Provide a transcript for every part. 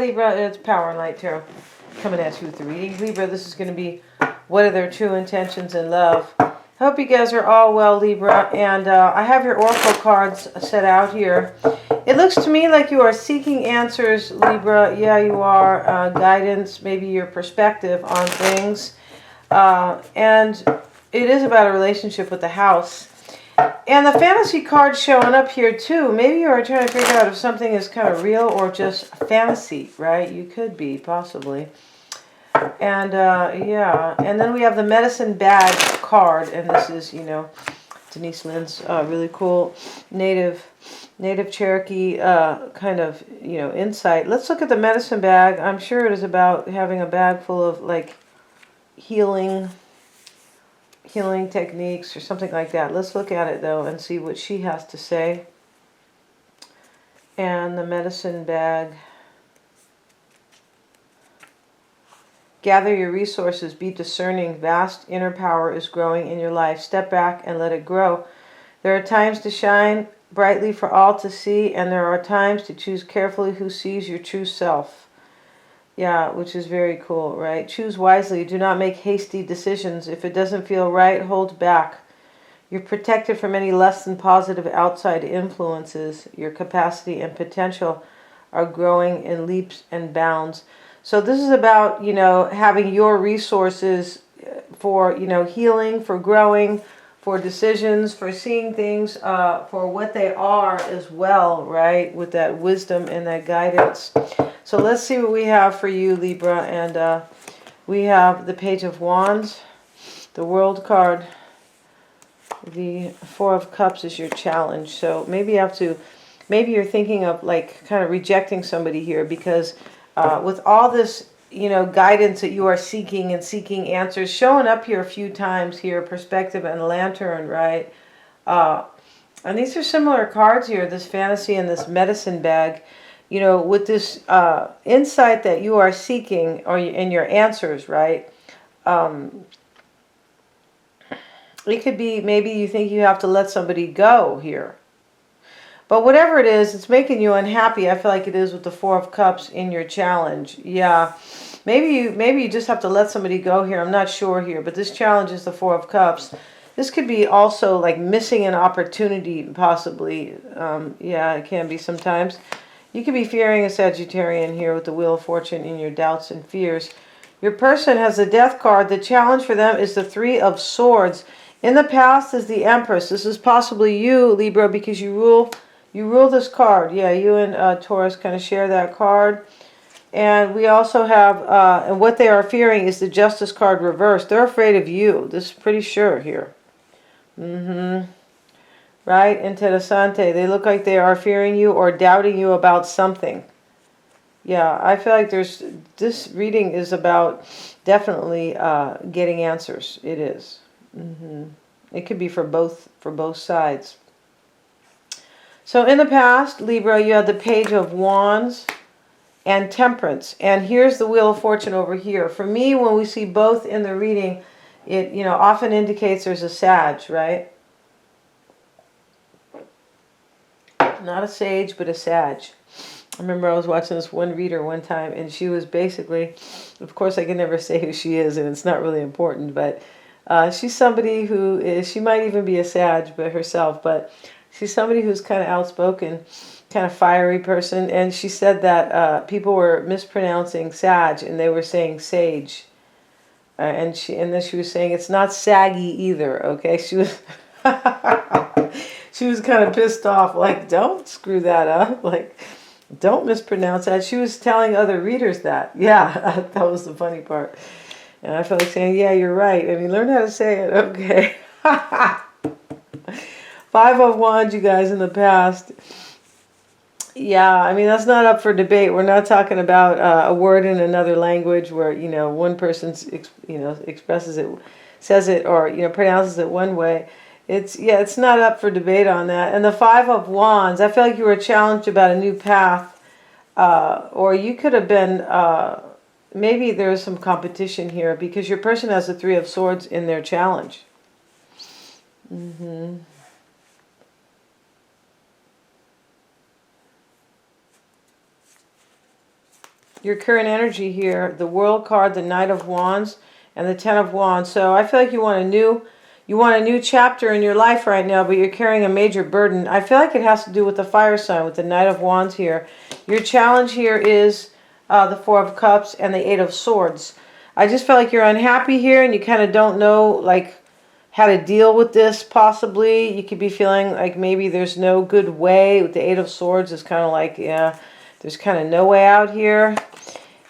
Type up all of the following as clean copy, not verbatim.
Libra, it's Power and Light Tarot coming at you with the reading. Libra, this is going to be what are their true intentions in love. Hope you guys are all well, Libra. And I have your oracle cards set out here. It looks to me like you are seeking answers, Libra. Yeah, you are. Guidance, maybe your perspective on things. And it is about a relationship with the house. And the fantasy card showing up here too. Maybe you are trying to figure out if something is kind of real or just fantasy, right? You could be, possibly. And yeah, and then we have the medicine bag card, and this is, you know, Denise Lynn's really cool native Cherokee kind of, you know, insight. Let's look at the medicine bag. I'm sure it is about having a bag full of like healing techniques or something like that. Let's look at it though and see what she has to say. And the medicine bag. Gather your resources, be discerning. Vast inner power is growing in your life. Step back and let it grow. There are times to shine brightly for all to see, and there are times to choose carefully who sees your true self. Yeah, which is very cool, right? Choose wisely. Do not make hasty decisions. If it doesn't feel right, hold back. You're protected from any less than positive outside influences. Your capacity and potential are growing in leaps and bounds. So this is about, you know, having your resources for, you know, healing, for growing, for decisions, for seeing things for what they are as well, right? With that wisdom and that guidance. So let's see what we have for you, Libra. And we have the Page of Wands, the World card. The Four of Cups is your challenge. So maybe you have to, maybe you're thinking of like kind of rejecting somebody here because with all this, you know, guidance that you are seeking and seeking answers, showing up here a few times here, Perspective and Lantern, right? And these are similar cards here, this fantasy and this medicine bag, you know, with this insight that you are seeking or in your answers, right? It could be maybe you think you have to let somebody go here. But whatever it is, it's making you unhappy. I feel like it is with the Four of Cups in your challenge. Yeah, maybe you just have to let somebody go here. I'm not sure here, but this challenge is the Four of Cups. This could be also like missing an opportunity, possibly. Yeah, it can be sometimes. You could be fearing a Sagittarian here with the Wheel of Fortune in your doubts and fears. Your person has the Death card. The challenge for them is the Three of Swords. In the past is the Empress. This is possibly you, Libra, because you rule this card. Yeah, you and Taurus kind of share that card. And we also have, and what they are fearing is the Justice card reversed. They're afraid of you. This is pretty sure here. Right? Interessante. They look like they are fearing you or doubting you about something. Yeah, I feel like this reading is about definitely getting answers. It is. It could be for both sides. So in the past, Libra, you had the Page of Wands and Temperance. And here's the Wheel of Fortune over here. For me, when we see both in the reading, it, you know, often indicates there's a Sag, right? Not a sage, but a Sag. I remember I was watching this one reader one time, and she was basically, of course I can never say who she is, and it's not really important, but she's somebody who is, she might even be a Sag but herself, but she's somebody who's kind of outspoken, kind of fiery person, and she said that people were mispronouncing Sag, and they were saying sage, and then she was saying it's not saggy either. Okay, she was she was kind of pissed off, like, don't screw that up, like, don't mispronounce that. She was telling other readers that. Yeah, that was the funny part. And I felt like saying, yeah, you're right. I mean, learn how to say it. Okay. Five of Wands, you guys, in the past. Yeah, I mean, that's not up for debate. We're not talking about a word in another language where, you know, one person, you know, expresses it, says it, or, you know, pronounces it one way. It's not up for debate on that. And the Five of Wands, I feel like you were challenged about a new path, or you could have been, maybe there is some competition here because your person has the Three of Swords in their challenge. Your current energy here, the World card, the Knight of Wands, and the Ten of Wands. So I feel like you want a new chapter in your life right now, but you're carrying a major burden. I feel like it has to do with the fire sign, with the Knight of Wands here. Your challenge here is the Four of Cups and the Eight of Swords. I just feel like you're unhappy here, and you kind of don't know, like, how to deal with this, possibly. You could be feeling like maybe there's no good way. With the Eight of Swords, it's kind of like, yeah, there's kind of no way out here.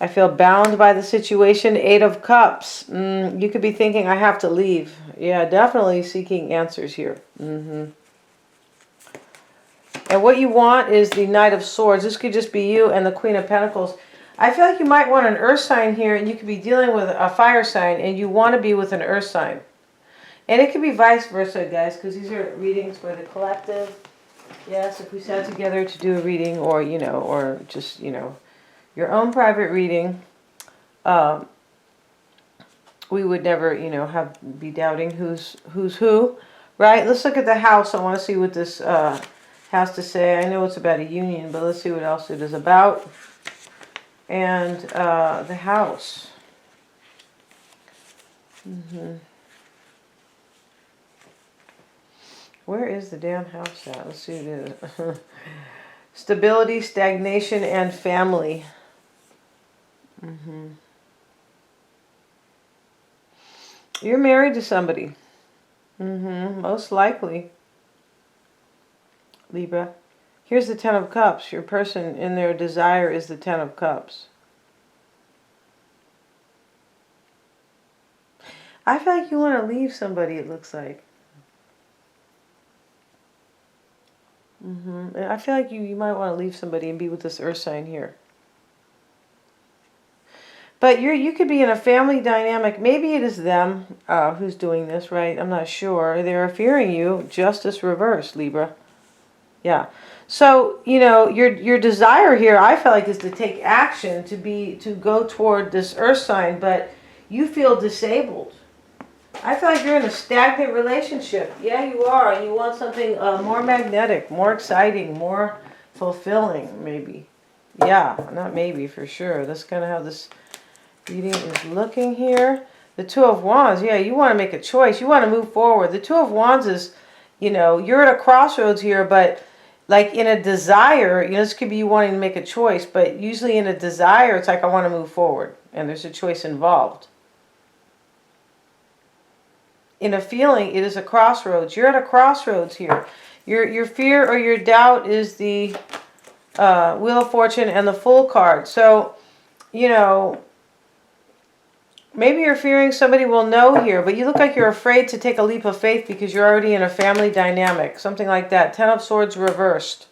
I feel bound by the situation. Eight of Cups. You could be thinking, I have to leave. Yeah, definitely seeking answers here. And what you want is the Knight of Swords. This could just be you and the Queen of Pentacles. I feel like you might want an earth sign here, and you could be dealing with a fire sign, and you want to be with an earth sign. And it could be vice versa, guys, because these are readings for the collective. Yes, if we sat together to do a reading, or, you know, or just, you know, your own private reading, we would never, you know, be doubting who's who, right? Let's look at the house. I want to see what this has to say. I know it's about a union, but let's see what else it is about. And the house. Where is the damn house at? Let's see what it is. Stability, stagnation, and family. You're married to somebody. Most likely. Libra. Here's the Ten of Cups. Your person in their desire is the Ten of Cups. I feel like you want to leave somebody, it looks like. I feel like you might want to leave somebody and be with this earth sign here. But you could be in a family dynamic. Maybe it is them who's doing this, right? I'm not sure. They're fearing you. Justice reversed, Libra. Yeah. So, you know, your desire here, I feel like, is to take action, to go toward this earth sign, but you feel disabled. I feel like you're in a stagnant relationship. Yeah, you are. And you want something more magnetic, more exciting, more fulfilling, maybe. Yeah, not maybe, for sure. That's kind of how this reading is looking here. The Two of Wands. Yeah, you want to make a choice. You want to move forward. The Two of Wands is, you know, you're at a crossroads here, but like in a desire, you know, this could be you wanting to make a choice, but usually in a desire, it's like, I want to move forward, and there's a choice involved. In a feeling, it is a crossroads. You're at a crossroads here. Your fear or your doubt is the Wheel of Fortune and the Fool card. So, you know, maybe you're fearing somebody will know here, but you look like you're afraid to take a leap of faith because you're already in a family dynamic. Something like that. Ten of Swords reversed.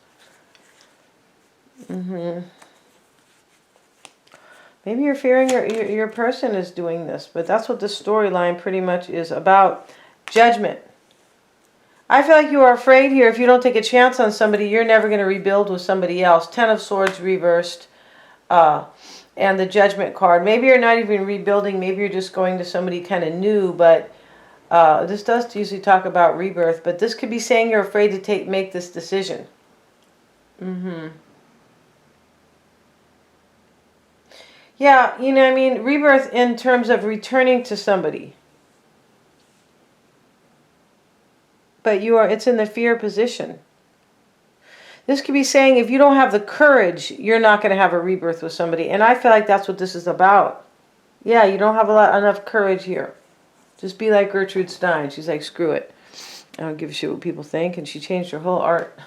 Maybe you're fearing your person is doing this, but that's what this storyline pretty much is about. Judgment. I feel like you are afraid here. If you don't take a chance on somebody, you're never going to rebuild with somebody else. Ten of Swords reversed. And the Judgment card. Maybe you're not even rebuilding. Maybe you're just going to somebody kind of new, but this does usually talk about rebirth. But this could be saying you're afraid to make this decision. Yeah, you know, I mean, rebirth in terms of returning to somebody. But it's in the fear position. This could be saying if you don't have the courage, you're not going to have a rebirth with somebody. And I feel like that's what this is about. Yeah, you don't have enough courage here. Just be like Gertrude Stein. She's like, screw it. I don't give a shit what people think. And she changed her whole art.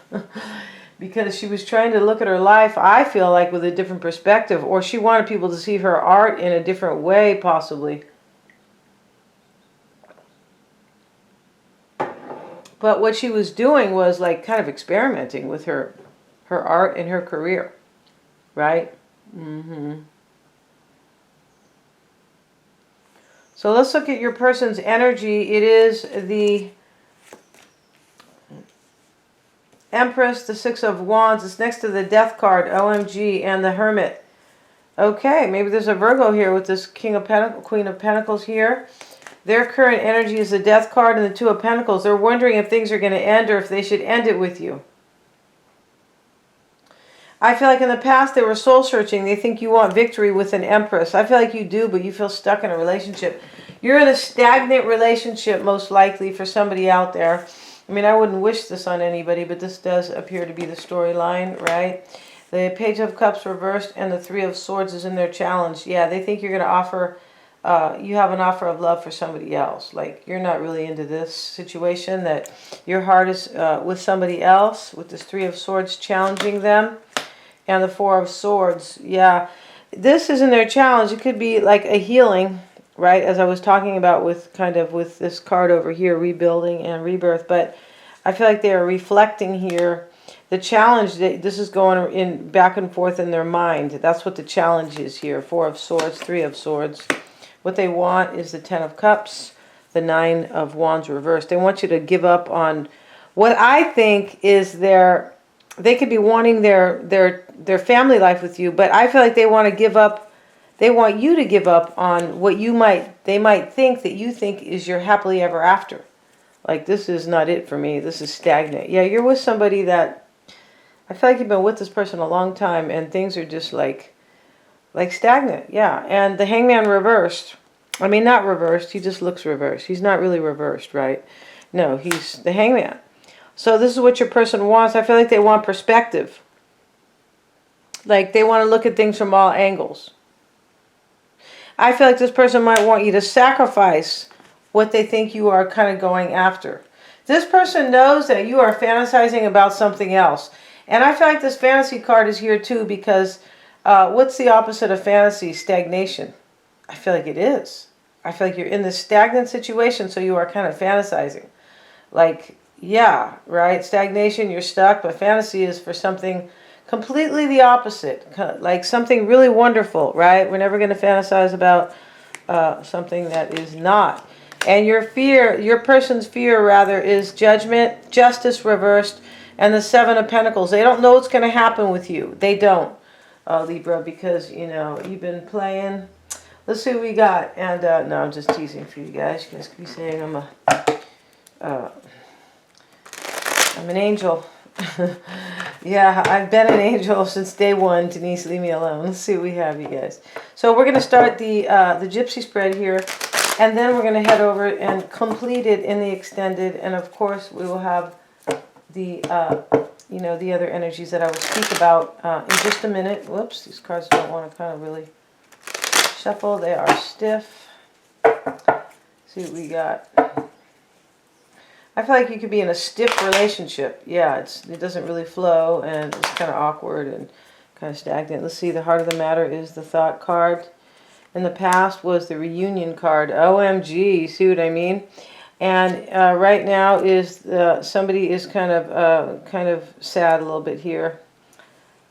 Because she was trying to look at her life, I feel like, with a different perspective. Or she wanted people to see her art in a different way, possibly. But what she was doing was like kind of experimenting with her art and her career. Right? So let's look at your person's energy. It is the Empress, the Six of Wands. It's next to the Death card, OMG, and the Hermit. Okay, maybe there's a Virgo here with this Queen of Pentacles here. Their current energy is the Death card and the Two of Pentacles. They're wondering if things are going to end or if they should end it with you. I feel like in the past they were soul searching. They think you want victory with an empress. I feel like you do, but you feel stuck in a relationship. You're in a stagnant relationship, most likely, for somebody out there. I mean, I wouldn't wish this on anybody, but this does appear to be the storyline, right? The Page of Cups reversed and the Three of Swords is in their challenge. Yeah, they think you're going to offer, you have an offer of love for somebody else. Like, you're not really into this situation, that your heart is with somebody else, with this Three of Swords challenging them. And the Four of Swords, yeah. This is in their challenge. It could be like a healing, right? As I was talking about with with this card over here, rebuilding and rebirth. But I feel like they are reflecting here the challenge. This is going in back and forth in their mind. That's what the challenge is here. Four of Swords, Three of Swords. What they want is the Ten of Cups, the Nine of Wands reversed. They want you to give up on what I think is they could be wanting their family life with you, but I feel like they want to give up. They want you to give up on what they might think that you think is your happily ever after. Like, this is not it for me. This is stagnant. Yeah, you're with somebody that I feel like you've been with this person a long time, and things are just like stagnant. Yeah, and the Hangman reversed. I mean, not reversed. He just looks reversed. He's not really reversed, right? No, he's the Hangman. So this is what your person wants. I feel like they want perspective. Like, they want to look at things from all angles. I feel like this person might want you to sacrifice what they think you are kind of going after. This person knows that you are fantasizing about something else. And I feel like this fantasy card is here too, because what's the opposite of fantasy? Stagnation. I feel like it is. I feel like you're in this stagnant situation, so you are kind of fantasizing. Like, yeah, right? Stagnation, you're stuck, but fantasy is for something completely the opposite. Like something really wonderful, right? We're never going to fantasize about something that is not. And your fear, your person's fear rather, is judgment, justice reversed, and the Seven of Pentacles. They don't know what's going to happen with you. They don't, Libra, because, you know, you've been playing. Let's see what we got. And, no, I'm just teasing for you guys. You guys could be saying I'm an angel. Yeah, I've been an angel since day one. Denise, leave me alone. Let's see what we have, you guys. So we're going to start the Gypsy spread here. And then we're going to head over and complete it in the extended. And, of course, we will have the, you know, the other energies that I will speak about in just a minute. Whoops, these cards don't want to kind of really shuffle. They are stiff. See what we got. I feel like you could be in a stiff relationship. Yeah, it doesn't really flow, and it's kind of awkward and kind of stagnant. Let's see, the heart of the matter is the Thought card. In the past was the Reunion card. OMG, you see what I mean? And right now is somebody is kind of sad a little bit here.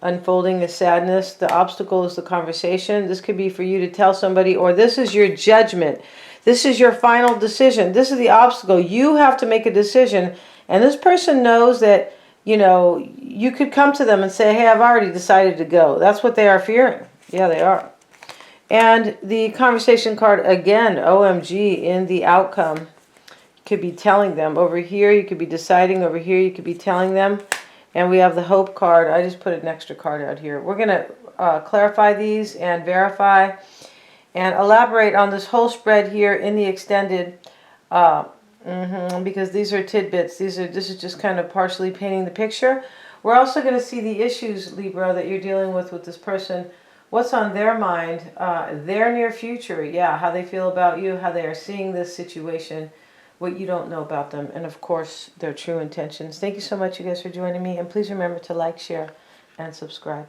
Unfolding the sadness. The obstacle is the conversation. This could be for you to tell somebody, or this is your judgment. This is your final decision. This is the obstacle. You have to make a decision. And this person knows that, you know, you could come to them and say, hey, I've already decided to go. That's what they are fearing. Yeah, they are. And the conversation card, again, OMG, in the outcome. You could be telling them. Over here, you could be deciding. Over here, you could be telling them. And we have the Hope card. I just put an extra card out here. We're going to clarify these and verify and elaborate on this whole spread here in the extended, because these are tidbits. This is just kind of partially painting the picture. We're also going to see the issues, Libra, that you're dealing with this person. What's on their mind, their near future, yeah, how they feel about you, how they are seeing this situation, what you don't know about them, and of course, their true intentions. Thank you so much, you guys, for joining me, and please remember to like, share, and subscribe.